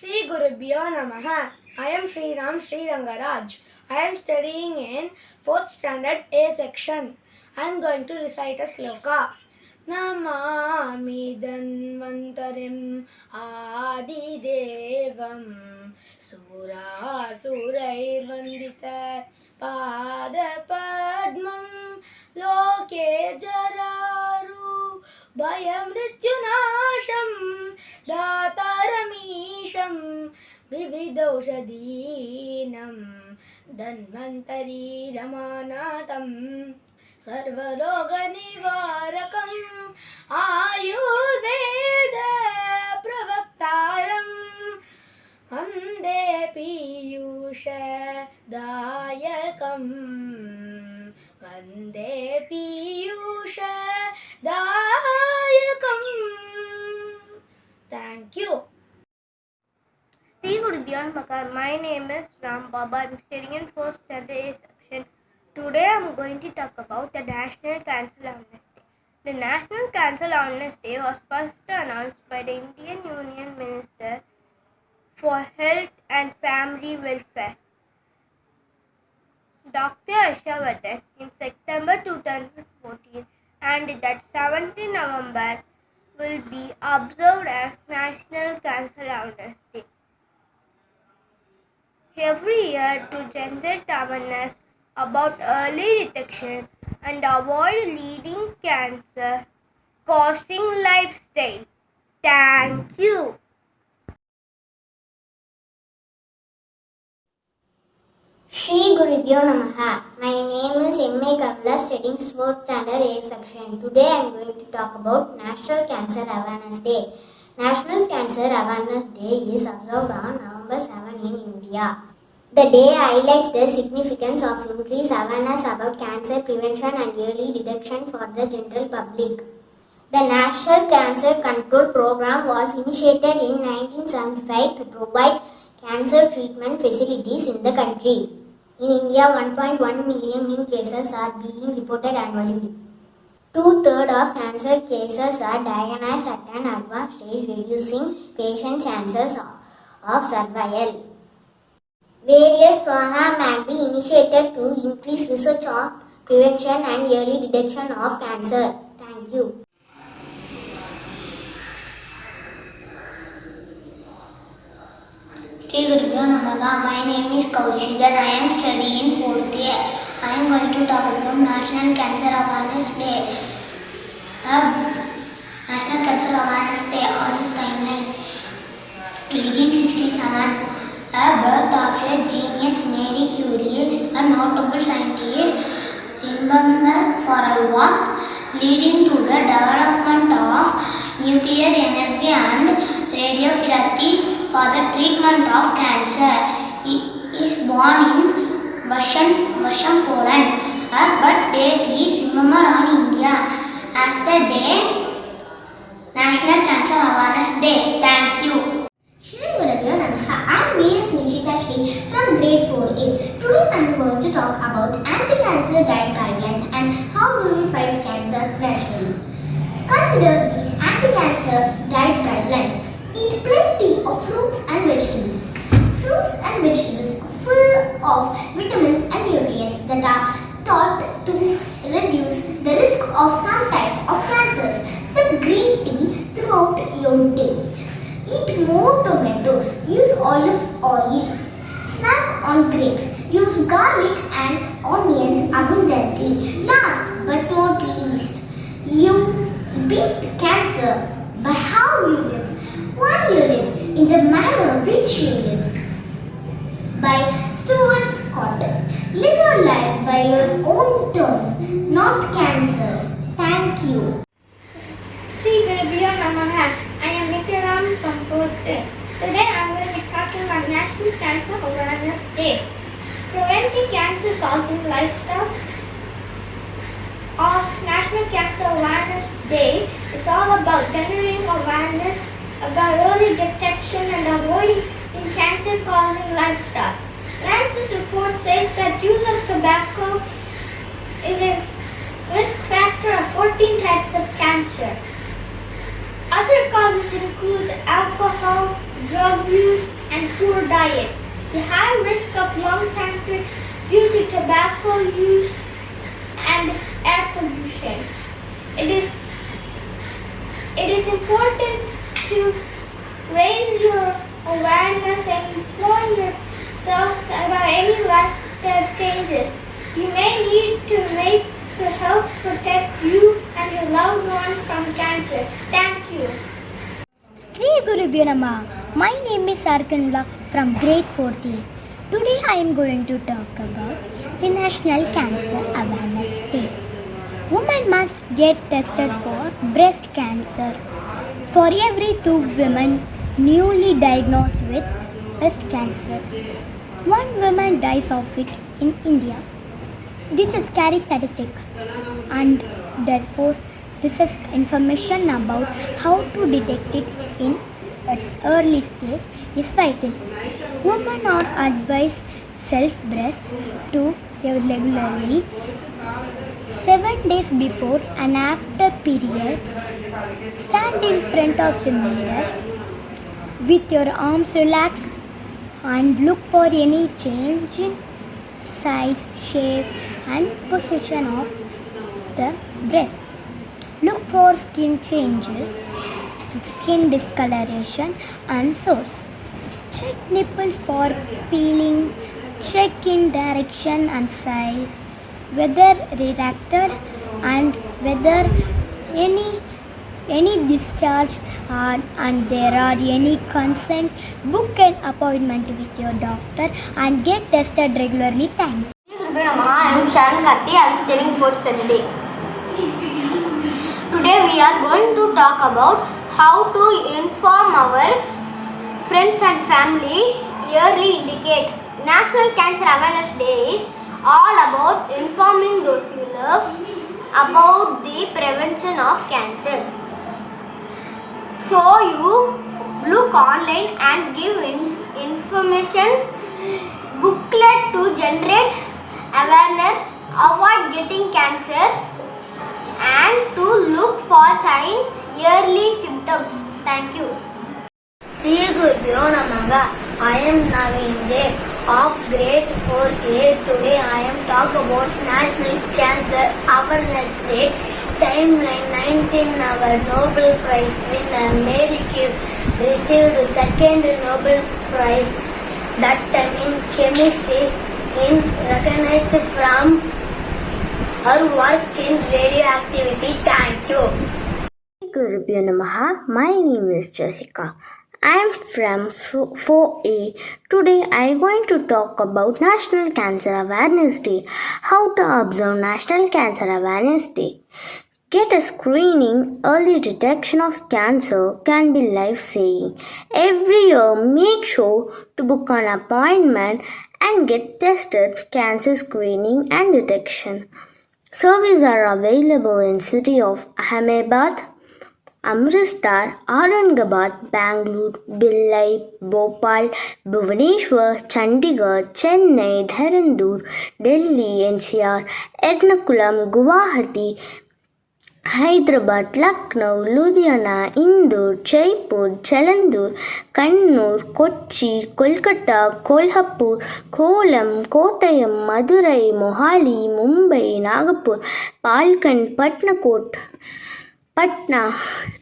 Shri Gurubhyo Namaha. I am Sri Ram Sri Rangaraj. I am studying in 4th standard A section. I am going to recite a sloka. Namami Dhanvantarim Adidevam Sura Surairvandita Pada Padmam Loke Jararu Bhayamrityunasham Dhataramisham Vividaushadinam Dhanvantari Ramanatam Sarvaroganivarakam Ayurveda Pravaktaram Vande Piyusha Dayakam Vande Piyusha Dayakam. Thank you. Shri Gurubhyo Namaha. My name is Ram Baba. I am studying in 4th standard A section. Today I am going to talk about the National Cancer Awareness Day. The National Cancer Awareness Day was first announced by the Indian Union Minister for Health and Family Welfare, Dr. Harshvardhan, in September 2014, and that 17 November will be observed as National Cancer Awareness Day. Every year to generate awareness about early detection and avoid leading cancer causing lifestyle. Thank you. Shri Gurubhyo Namaha. My name is M.A. Kamla, studying 4th standard A section. Today I am going to talk about National Cancer Awareness Day. National Cancer Awareness Day is observed on November 7 in India. The day highlights the significance of increased awareness about cancer prevention and early detection for the general public. The National Cancer Control Program was initiated in 1975 to provide cancer treatment facilities in the country. In India, 1.1 million new cases are being reported annually. 2/3 of cancer cases are diagnosed at an advanced stage, reducing patient chances of survival. Various programs may be initiated to increase research on prevention and early detection of cancer. Thank you. Shri Gurubhyo Namaha. My name is Kaushik and I am studying 4th year. I am going to talk about National Cancer Awareness Day. National Cancer Awareness Day on its timeline. 1867. Birth of a genius Marie Curie, a notable scientist, remembered for her work leading to the development of nuclear energy and radiotherapy for the treatment of cancer. He is born in Varsho, Poland. Her birth date is remembered on India as the day National Cancer Awareness Day. Thank you. Shri Gurubhyo Namaha. I am V.S. Nishita Shri from grade 4A. Today I am going to talk about anti-cancer diet guidelines and how do we fight cancer naturally. Consider these anti-cancer diet guidelines. Eat plenty of fruits and vegetables. Fruits and vegetables are full of vitamins and nutrients that are thought to reduce the risk of some types of cancers. Sip green tea throughout your day. Eat more tomatoes. Use olive oil. Snack on grapes. Use garlic and onions abundantly. Last but not least, you beat cancer by how you live. Why you live in the manner which you live. By Stuart Scott. Live your life by your own terms, not cancers. Thank you. Shri Gurubhyo Namaha. I am Nityaram from 4th A. Today I am going to be talking about National Cancer Awareness Day. Preventing cancer causing lifestyle of National Cancer Awareness Day is all about generating awareness about early detection and avoiding cancer causing lifestyles. Lancet's report says that use of tobacco is a risk factor of 14 types of cancer. Other causes include alcohol, drug use, diet. The high risk of lung cancer is due to tobacco use and air pollution. It is important to raise your awareness and inform yourself about any lifestyle changes you may need to make to help protect you and your loved ones from cancer. Thank you. Sri Gurubhyo Namaha. My name is Sarkanla from grade 4th A. Today I am going to talk about the National Cancer Awareness Day. Women must get tested for breast cancer. For every 2 women newly diagnosed with breast cancer, 1 woman dies of it in India. This is a scary statistic, and therefore this is information about how to detect it in its early stage is vital. Women are advised self-breast to regularly 7 days before and after periods. Stand in front of the mirror with your arms relaxed and look for any change in size, shape and position of the breast. Look for skin changes, skin discoloration and sores. Check nipple for peeling, check in direction and size, whether retracted and whether any discharge and there are any consent. Book an appointment with your doctor and get tested regularly. Thanks. I am Sharon Karthi. I am studying 4th standard. Today we are going to talk about how to inform our friends and family. Yearly indicate National Cancer Awareness Day is all about informing those you love about the prevention of cancer. So you look online and give information booklet to generate awareness, avoid getting cancer and to look for signs, yearly symptoms. Thank you. Sri Gurubhyo Namaha. I am Naveen J. of grade 4A. Today I am talk about National Cancer Awareness Day. Timeline 19. Our Nobel Prize winner Mary Curie received second Nobel Prize, that time in chemistry, recognized from her work in radioactivity. Thank you. Gurubhyo Namaha. My name is Jessica. I am from 4A. Today I am going to talk about National Cancer Awareness Day. How to observe National Cancer Awareness Day. Get a screening. Early detection of cancer can be life-saving. Every year, make sure to book an appointment and get tested. Cancer screening and detection services are available in city of Ahmedabad, Amritsar, Aurangabad, Bangalore, Billai, Bhopal, Bhubaneswar, Chandigarh, Chennai, Dharandur, Delhi, NCR, Ernakulam, Guwahati, Hyderabad, Lucknow, Ludhiana, Indore, Jaipur, Jalandhar, Kannur, Kochi, Kolkata, Kolhapur, Kollam, Kottayam, Madurai, Mohali, Mumbai, Nagpur, Palkan, Patna,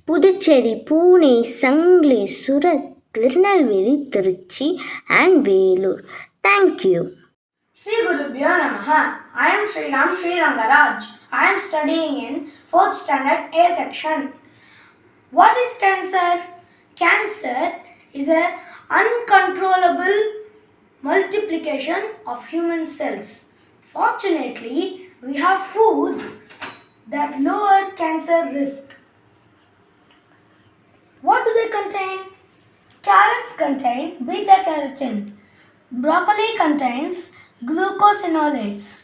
Puducherry, Pune, Sangli, Surat, Tirunelveli, Trichy and Velur. Thank you. Sri Gurubhyo Namaha. I am Sriram Sri Rangaraj. I am studying in 4th standard A section. What is cancer? Cancer is an uncontrollable multiplication of human cells. Fortunately, we have foods that lower cancer risk. What do they contain? Carrots contain beta-carotene. Broccoli contains glucosinolates.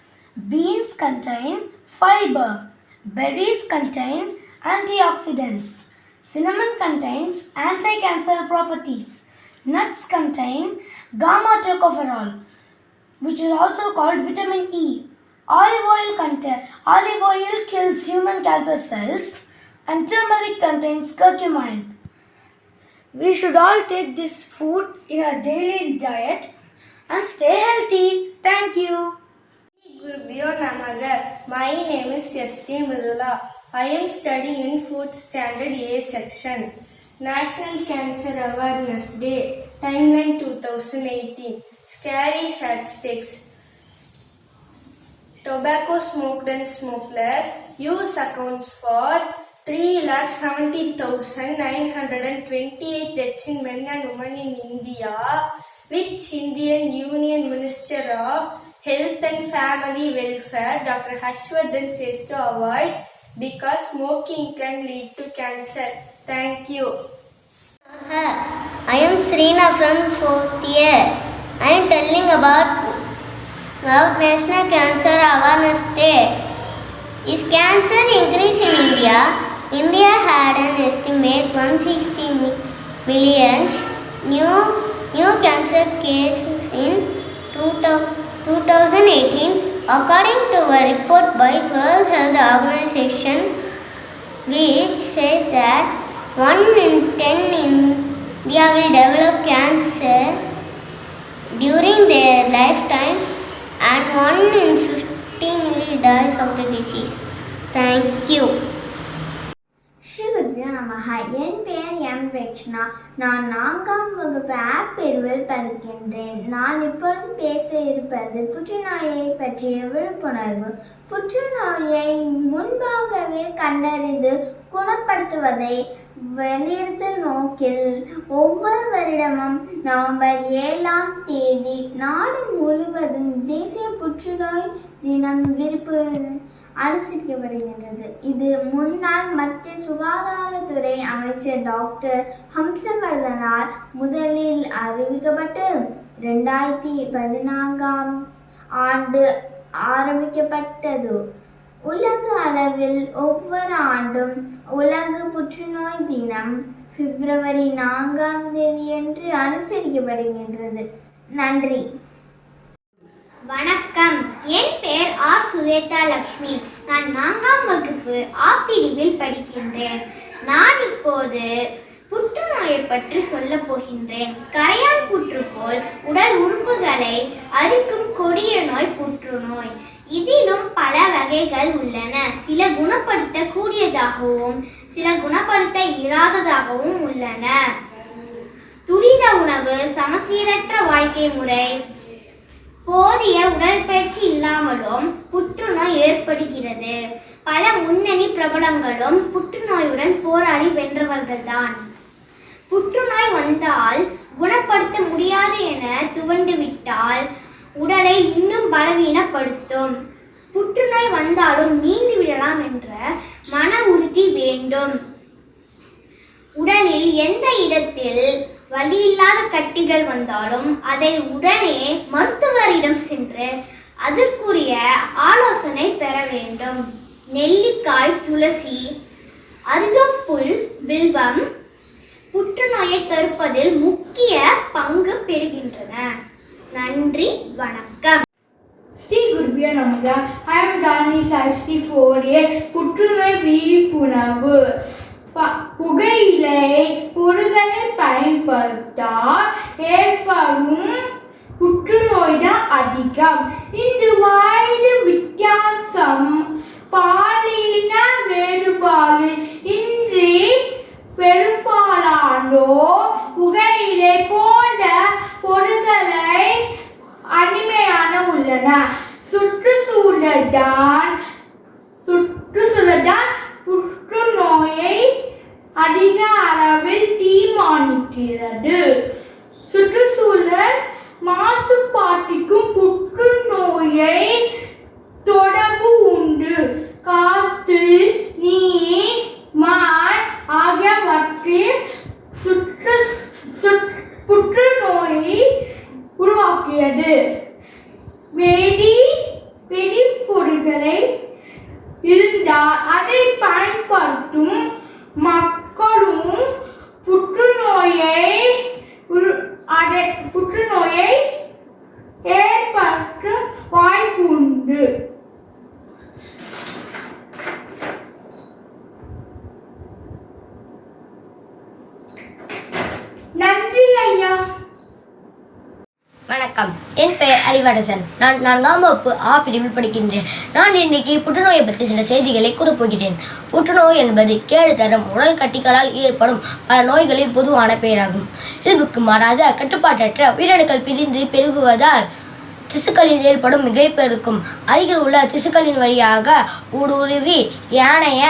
Beans contain fiber. Berries contain antioxidants. Cinnamon contains anti-cancer properties. Nuts contain gamma-tocopherol, which is also called vitamin E. Olive oil kills human cancer cells, and turmeric contains curcumin, We should all take this food in our daily diet and stay healthy. Thank you. Gurubhyo Namaha. My name is S.T. Mridula. I am studying in 4th standard A section. National Cancer Awareness Day, timeline 2018. Scary statistics. Tobacco smoked and smokeless use accounts for 3,70,928 deaths in men and women in India, which Indian Union Minister of Health and Family Welfare, Dr. Harshvardhan, says to avoid because smoking can lead to cancer. Thank you. I am Sreena from 4th year. I am telling about National Cancer Awareness Day. Is cancer increase in India? India had an estimate 160 million new cancer cases in 2018, according to a report by World Health Organization, which says that 1 in 10 in India will develop cancer during their lifetime and 1 in 15 will die of the disease. Thank you. ஸ்ரீகுருபியோ நமஹ. என் பெயர் M Rakshana. நான் 4ஆம் வகுப்பு ஆ பிரிவில் படிக்கின்றேன். நான் இப்பொழுது பேச இருப்பது புற்றுநோயை பற்றிய விழிப்புணர்வு. புற்றுநோயை முன்பாகவே கண்டறிந்து குணப்படுத்துவதை வலியுறுத்தும் நோக்கில் ஒவ்வொரு வருடமும் நவம்பர் 7ஆம் தேதி நாடு முழுவதும் தேசிய புற்றுநோய் தினம் அனுசரிக்கப்படுகின்றது. இது முன்னாள் மத்திய சுகாதாரத்துறை அமைச்சர் டாக்டர் ஹம்சவர்தனால் முதலில் அறிவிக்கப்பட்டு 2014ஆம் ஆண்டு ஆரம்பிக்கப்பட்டது. உலக அளவில் ஒவ்வொரு ஆண்டும் உலக புற்றுநோய் தினம் பிப்ரவரி 4ஆம் தேதியன்று அனுசரிக்கப்படுகின்றது. நன்றி. வணக்கம். என் பெயர் ஆர் சுவேதா லக்ஷ்மி. நான் 4ஆம் வகுப்பு ஆ பிரிவில் படிக்கின்றேன். நான் இப்போது புற்றுநோயை பற்றி சொல்ல போகின்றேன். கரையான் புற்று போல் உடல் உறுப்புகளை அரிக்கும் கொடிய நோய் புற்றுநோய். இதிலும் பல வகைகள் உள்ளன. சில குணப்படுத்த கூடியதாகவும் சில குணப்படுத்த இயலாததாகவும் உள்ளன. துரித உணவு, சமச்சீரற்ற வாழ்க்கை முறை, போதிய உடற்பயிற்சி இல்லாமலும் புற்றுநோய் ஏற்படுகிறது. பல முன்னணி பிரபலங்களும் புற்றுநோயுடன் போராடி வென்றவர்கள்தான். புற்றுநோய் வந்தால் குணப்படுத்த முடியாது என துவண்டுவிட்டால் உடலை இன்னும் பலவீனப்படுத்தும். புற்றுநோய் வந்தாலும் மீண்டு விடலாம் என்ற மன உறுதி வேண்டும். உடலில் எந்த இடத்தில் வலியில்லாத கட்டிகள் வந்தாலும் அதை உடனே மருத்துவரிடம் சென்று அதற்குரிய ஆலோசனை பெற வேண்டும். நெல்லிக்காய், துளசி, அருகம்புல், வில்வம் புற்றுநோயை தடுப்பதில் முக்கிய பங்கு பெறுகின்றன. நன்றி, வணக்கம். ஸ்ரீ குருபியோ நமக. I am Dani 64A. புற்றுநோய் விழிப்புணர்வு. புகையிலை பொருட்களை பயன்படுத்தால் ஏற்படும் புற்றுநோய் தான் அதிகம். இந்த வயது வித்தியாசம், பாலின வேறுபாடு இன்றி பெரும்பாலானோர் புகையிலை போன்ற பொருட்களை அடிமையான உள்ளன. சுற்றுச்சூழல் தான் புற்றுநோயை அதிக அளவில் தீர்மானிக்கிறது. சுற்றுச்சூழல் மாசுபாட்டுக்கும் புற்றுநோயை தொடர்பு உண்டு. காற்று, நீர், மண் ஆகியவற்றில் புற்றுநோயை உருவாக்கியது. வெடிப்பொருட்களை இருந்தால் அதை பயன்படுத்தும் மக்களும் புற்றுநோயை ஏற்படுத்த வாய்ப்பு உண்டு. அறிவரசன். நான் 4ஆம் வகுப்பு ஆ பிரிவில் படிக்கின்றேன். நான் இன்னைக்கு புற்றுநோயை பற்றி சில செய்திகளை கூறப்போகிறேன். புற்றுநோய் என்பது கேடுதரும் உடல் கட்டிகளால் ஏற்படும் பல நோய்களின் பொதுவான பெயராகும். இயல்புக்கு மாறாத கட்டுப்பாட்டற்ற உயிரணுக்கள் பிரிந்து பெருகுவதால் திசுக்களில் ஏற்படும் மிகைப்பெருக்கும் அருகில் உள்ள திசுக்களின் வழியாக ஊடுருவி ஏனைய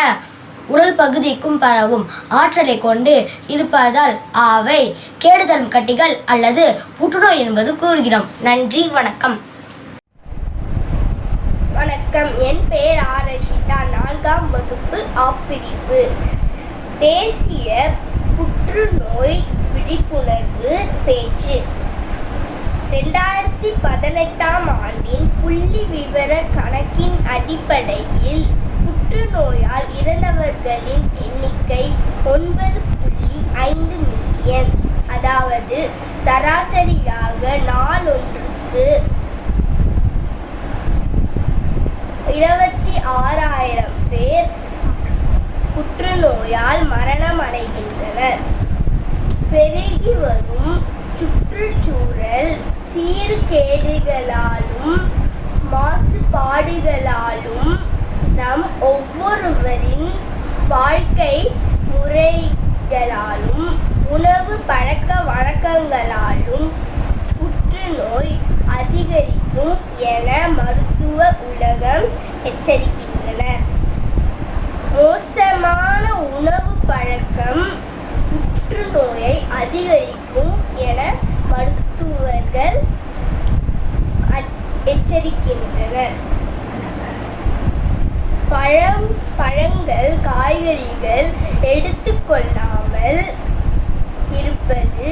உடல் பகுதிக்கும் பரவும் ஆற்றலை கொண்டு இருப்பதால் அவை கேடுதரும் கட்டிகள் அல்லது புற்றுநோய் என்பது கூறுகிறோம். நன்றி, வணக்கம். வணக்கம், என் பெயர் ஆரஷிதா. 4ஆம் வகுப்பு ஆ பிரிவு. தேசிய புற்றுநோய் விழிப்புணர்வு பேச்சு. 2018ஆம் ஆண்டின் புள்ளி விவர கணக்கின் அடிப்படையில் புற்றுநோயால் இறந்தவர்களின் எண்ணிக்கை 9.5 மில்லியன். அதாவது சராசரியாக நாளொன்றுக்கு 26,000 பேர் புற்றுநோயால் மரணம் அடைகின்றனர். பெருகி வரும் சுற்றுச்சூழல் சீர்கேடுகளாலும் மாசுபாடுகளாலும் நம் ஒவ்வொருவரின் வாழ்க்கை முறைகளாலும் உணவு பழக்க வழக்கங்களாலும் புற்றுநோய் அதிகரிக்கும் என மருத்துவ உலகம் எச்சரிக்கின்றன. மோசமான உணவு பழக்கம் புற்றுநோயை அதிகரிக்கும் என மருத்துவர்கள் எச்சரிக்கின்றனர். பழங்கள் காய்கறிகள் எடுத்துக்கொள்ளாமல் இருப்பது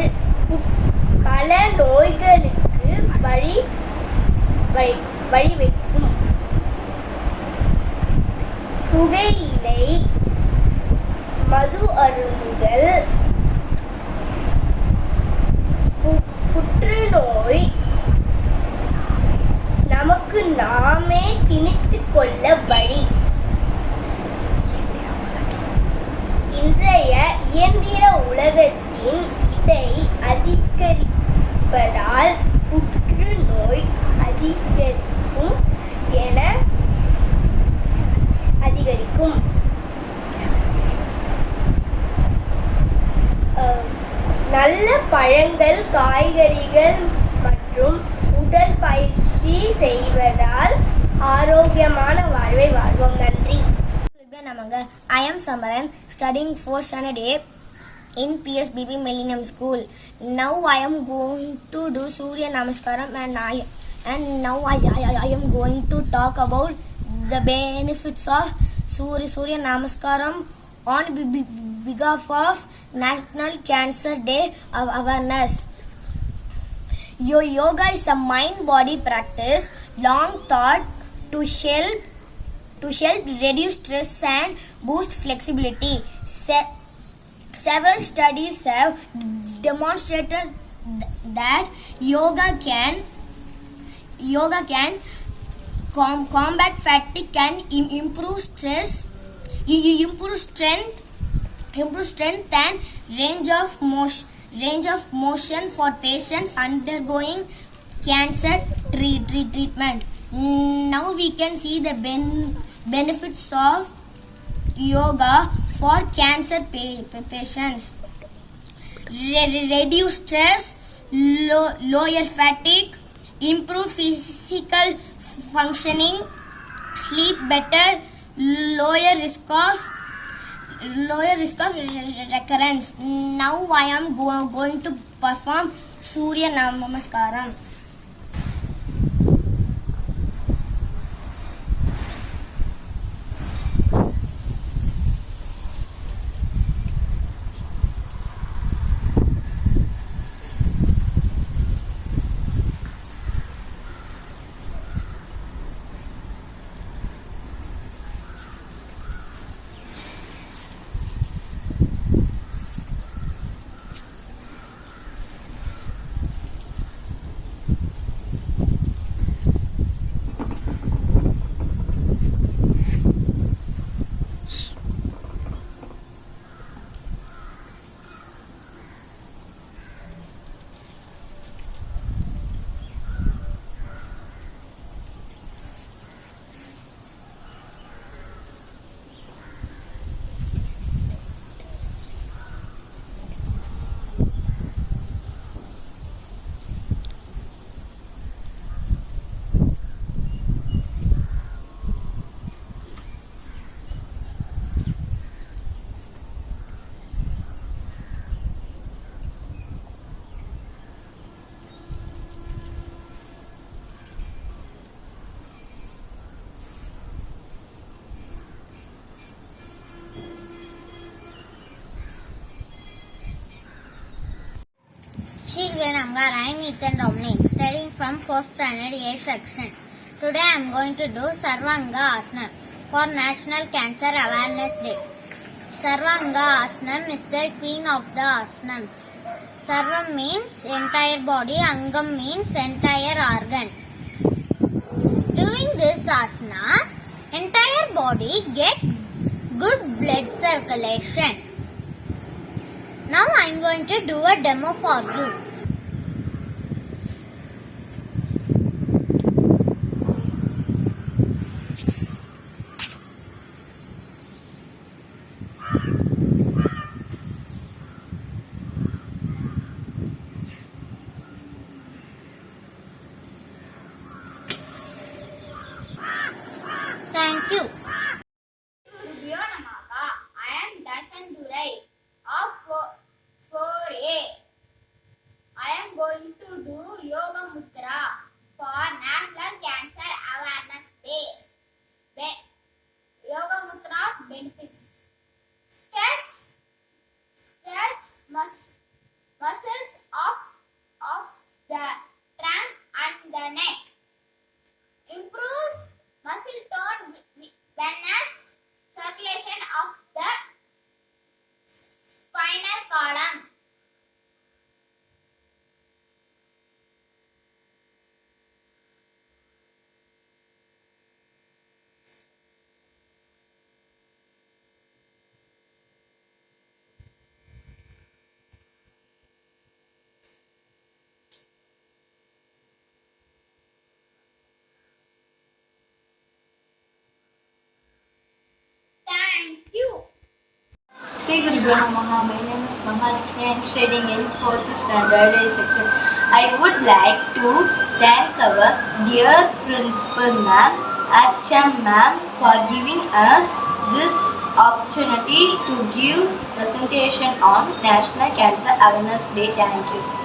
பல நோய்களுக்கு வழிவகுக்கும். புகையிலை, மது அருந்துதல் புற்றுநோய் நமக்கு நாமே திணித்து கொள்ள வழி. இன்றைய இயந்திர உலகத்தின் இடை அதிகரிப்பதால் புற்றுநோய் அதிகரிக்கும். நல்ல பழங்கள், காய்கறிகள் மற்றும் உடல் பயிற்சி செய்வதால் ஆரோக்கியமான வாழ்வை வாழ்வோம். நன்றி. I am Samaran, studying 4th standard A in PSBB Millennium School. Now I am going to do Surya Namaskaram and now I am going to talk about the benefits of Surya Namaskaram on behalf of National Cancer Day awareness. Yoga is a mind-body practice long thought to help reduce stress and boost flexibility. Several studies have demonstrated that yoga can combat fatigue, can improve strength and range of motion for patients undergoing cancer treatment. Now we can see the benefits of yoga for cancer patients. Reduce stress, lower fatigue, improve physical functioning, sleep better, lower risk of recurrence. Now I am going to perform Surya Namaskaram. Namaskar. I am Ethan Dominic, studying from 4th standard A section. Today I am going to do Sarvanga Asanam for National Cancer Awareness Day. Sarvanga Asanam is the queen of the asanams. Sarvam means entire body, Angam means entire organ. Doing this asana, entire body get good blood circulation. Now I am going to do a demo for you. Thank you. I am Darshan Durai of 4A. I am going to do Yoga Mudra for National Cancer Awareness Day. Yoga Mudra's benefits. Stretch muscles of the trunk and the neck. Improves muscle tone, venous circulation of the spinal column. Thank you. Sri Guru Namaha. My name is Mahalakshmi. I am studying in 4th standard A section. I would like to thank our dear Principal Ma'am, HM Ma'am, for giving us this opportunity to give presentation on National Cancer Awareness Day. Thank you.